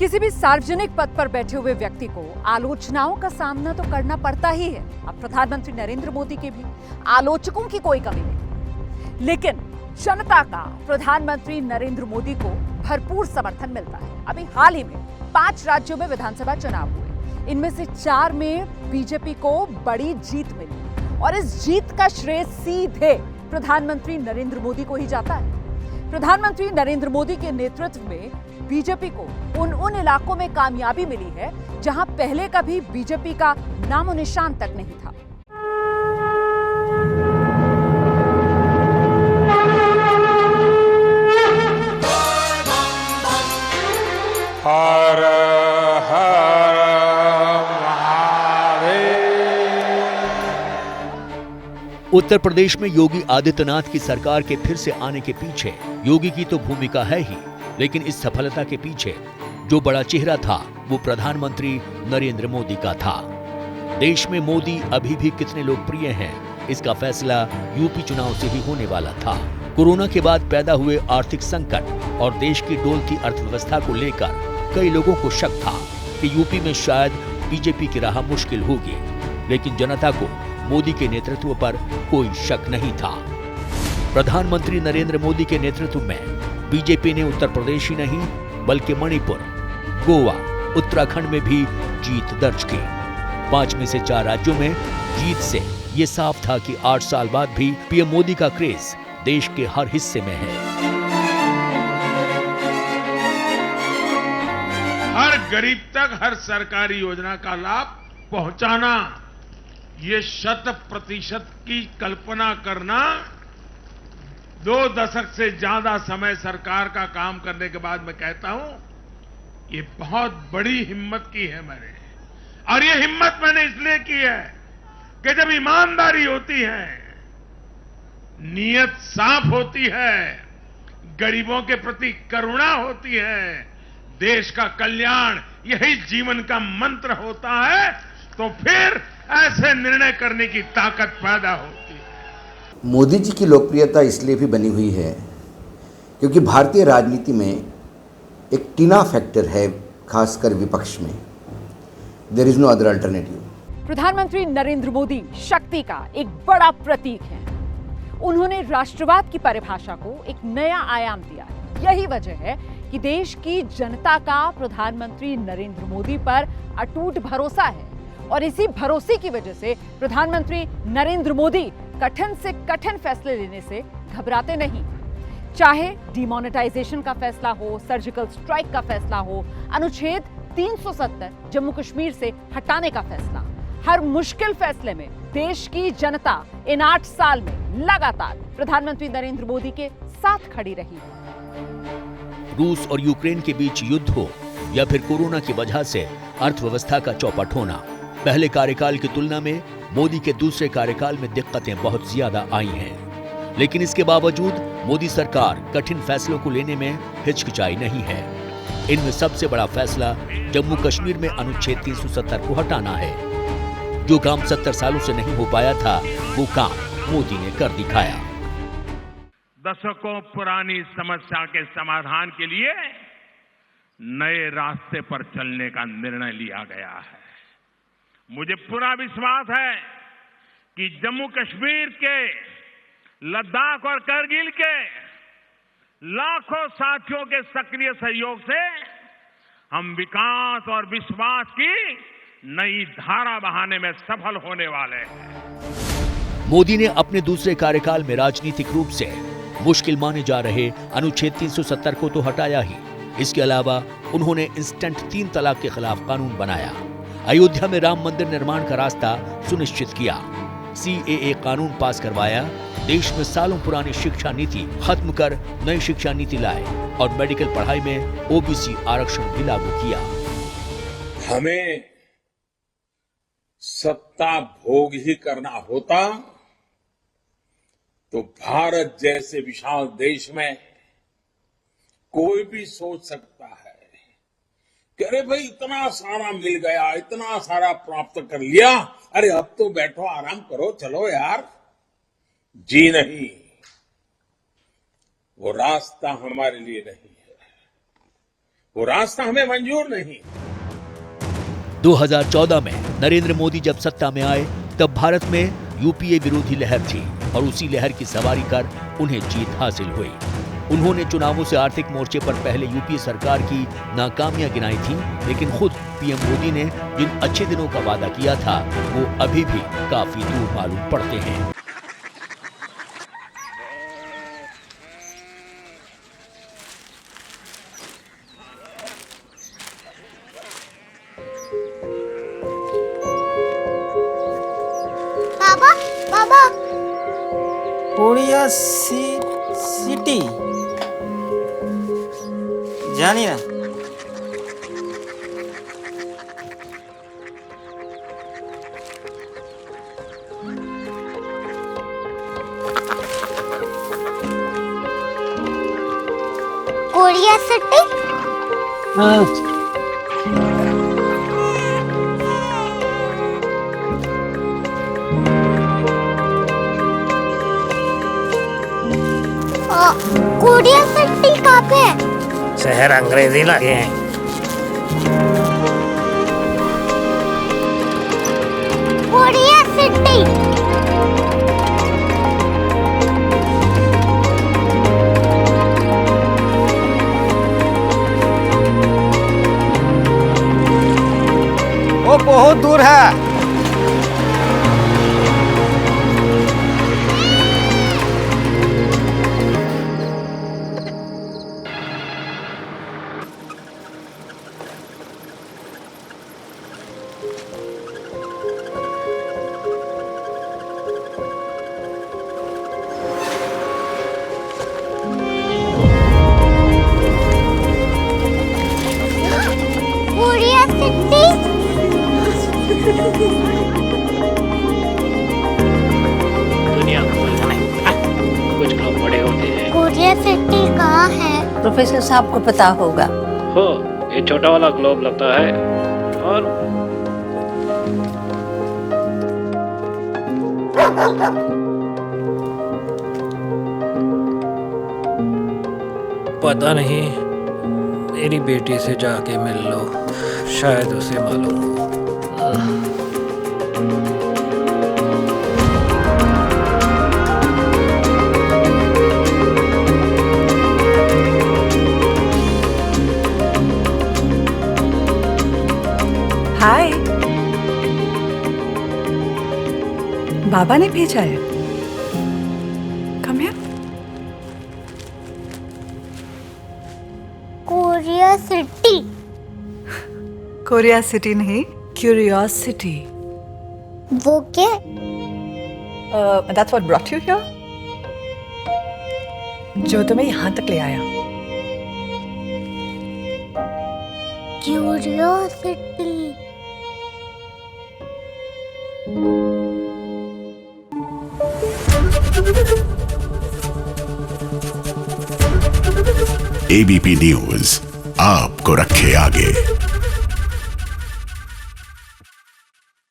किसी भी सार्वजनिक पद पर बैठे हुए व्यक्ति को आलोचनाओं का सामना तो करना पड़ता ही है। अब प्रधानमंत्री नरेंद्र मोदी के भी आलोचकों की कोई कमी नहीं, लेकिन जनता का प्रधानमंत्री नरेंद्र मोदी को भरपूर समर्थन मिलता है। अभी हाल ही में 5 राज्यों में विधानसभा चुनाव हुए, इनमें से 4 में बीजेपी को बड़ी जीत मिली और इस जीत का श्रेय सीधे प्रधानमंत्री नरेंद्र मोदी को ही जाता है। प्रधानमंत्री नरेंद्र मोदी के नेतृत्व में बीजेपी को उन इलाकों में कामयाबी मिली है जहां पहले कभी बीजेपी का नामो निशान तक नहीं था। हर हर महादेव। उत्तर प्रदेश में योगी आदित्यनाथ की सरकार के फिर से आने के पीछे योगी की तो भूमिका है ही, लेकिन इस सफलता के पीछे जो बड़ा चेहरा था वो प्रधानमंत्री नरेंद्र मोदी का था। देश में मोदी अभी भी कितने लोकप्रिय हैं, इसका फैसला यूपी चुनाव से ही होने वाला था। कोरोना के बाद पैदा हुए आर्थिक संकट और देश की डोलती अर्थव्यवस्था को लेकर कई लोगों को शक था कि यूपी में शायद बीजेपी की राह मुश्किल होगी, लेकिन जनता को मोदी के नेतृत्व पर कोई शक नहीं था। प्रधानमंत्री नरेंद्र मोदी के नेतृत्व में बीजेपी ने उत्तर प्रदेश ही नहीं बल्कि मणिपुर, गोवा, उत्तराखंड में भी जीत दर्ज की। 5 में से 4 राज्यों में जीत से ये साफ था कि 8 साल बाद भी पीएम मोदी का क्रेज देश के हर हिस्से में है। हर गरीब तक हर सरकारी योजना का लाभ पहुंचाना, ये 100% की कल्पना करना 2 दशक से ज्यादा समय सरकार का काम करने के बाद मैं कहता हूं ये बहुत बड़ी हिम्मत की है मैंने। और ये हिम्मत मैंने इसलिए की है कि जब ईमानदारी होती है, नीयत साफ होती है, गरीबों के प्रति करुणा होती है, देश का कल्याण यही जीवन का मंत्र होता है, तो फिर ऐसे निर्णय करने की ताकत पैदा होती है। मोदी जी की लोकप्रियता इसलिए भी बनी हुई है क्योंकि भारतीय राजनीति में एक टीना फैक्टर है, खासकर विपक्ष में। There is no other alternative. प्रधानमंत्री नरेंद्र मोदी शक्ति का एक बड़ा प्रतीक है। उन्होंने राष्ट्रवाद की परिभाषा को एक नया आयाम दिया है। यही वजह है कि देश की जनता का प्रधानमंत्री नरेंद्र मोदी पर अटूट भरोसा है और इसी भरोसे की वजह से प्रधानमंत्री नरेंद्र मोदी कठिन से कठिन फैसले लेने से घबराते नहीं। चाहे डिमोनेटाइजेशन का फैसला हो, सर्जिकल स्ट्राइक का फैसला हो, अनुच्छेद 370 जम्मू कश्मीर से हटाने का फैसला, हर मुश्किल फैसले में देश की जनता इन 8 साल में लगातार प्रधानमंत्री नरेंद्र मोदी के साथ खड़ी रही है। रूस और यूक्रेन के बीच युद्ध हो या फिर कोरोना की वजह से अर्थव्यवस्था का चौपट होना, पहले कार्यकाल की तुलना में मोदी के दूसरे कार्यकाल में दिक्कतें बहुत ज्यादा आई हैं, लेकिन इसके बावजूद मोदी सरकार कठिन फैसलों को लेने में हिचकिचाई नहीं है। इनमें सबसे बड़ा फैसला जम्मू कश्मीर में अनुच्छेद 370 को हटाना है। जो काम 70 सालों से नहीं हो पाया था, वो काम मोदी ने कर दिखाया। दशकों पुरानी समस्या के समाधान के लिए नए रास्ते पर चलने का निर्णय लिया गया है। मुझे पूरा विश्वास है कि जम्मू कश्मीर के, लद्दाख और करगिल के लाखों साथियों के सक्रिय सहयोग से हम विकास और विश्वास की नई धारा बहाने में सफल होने वाले हैं। मोदी ने अपने दूसरे कार्यकाल में राजनीतिक रूप से मुश्किल माने जा रहे अनुच्छेद 370 को तो हटाया ही, इसके अलावा उन्होंने इंस्टेंट 3 तलाक के खिलाफ कानून बनाया, अयोध्या में राम मंदिर निर्माण का रास्ता सुनिश्चित किया, CAA कानून पास करवाया, देश में सालों पुरानी शिक्षा नीति खत्म कर नई शिक्षा नीति लाए और मेडिकल पढ़ाई में OBC आरक्षण भी लागू किया। हमें सत्ता भोग ही करना होता तो भारत जैसे विशाल देश में कोई भी सोच सकता है कि अरे भाई इतना सारा मिल गया, इतना सारा प्राप्त कर लिया, अरे अब तो बैठो आराम करो, चलो यार। जी नहीं, वो रास्ता हमारे लिए नहीं है। वो रास्ता हमें मंजूर नहीं। 2014 में नरेंद्र मोदी जब सत्ता में आए तब भारत में यूपीए विरोधी लहर थी और उसी लहर की सवारी कर उन्हें जीत हासिल हुई। उन्होंने चुनावों से आर्थिक मोर्चे पर पहले यूपीए सरकार की नाकामियां गिनाई थी, लेकिन खुद पीएम मोदी ने जिन अच्छे दिनों का वादा किया था वो अभी भी काफी दूर मालूम पड़ते हैं। बाबा बाबा कोरिया सिटी जानी ना। कोरिया सिटी कोरिया सिटी कहाँ पे है? शहर अंग्रेजी लगे हैं। कोरिया सिटी वो बहुत दूर है। कोरिया सिटी दुनिया को कुछ लोग बड़े होते हैं। कोरिया सिटी कहाँ है? प्रोफेसर साहब को पता होगा। हो, ये छोटा वाला ग्लोब लगता है और पता नहीं, मेरी बेटी से जाके मिल लो, शायद उसे मालूम हो। हाय, बाबा ने भेजा है। Come here. Korea city Korea city नहीं, क्यूरियोसिटी। वो क्या? That's what brought you here? जो तुम्हें यहाँ तक ले आया। क्यूरियोसिटी एबीपी न्यूज आपको रखे आगे।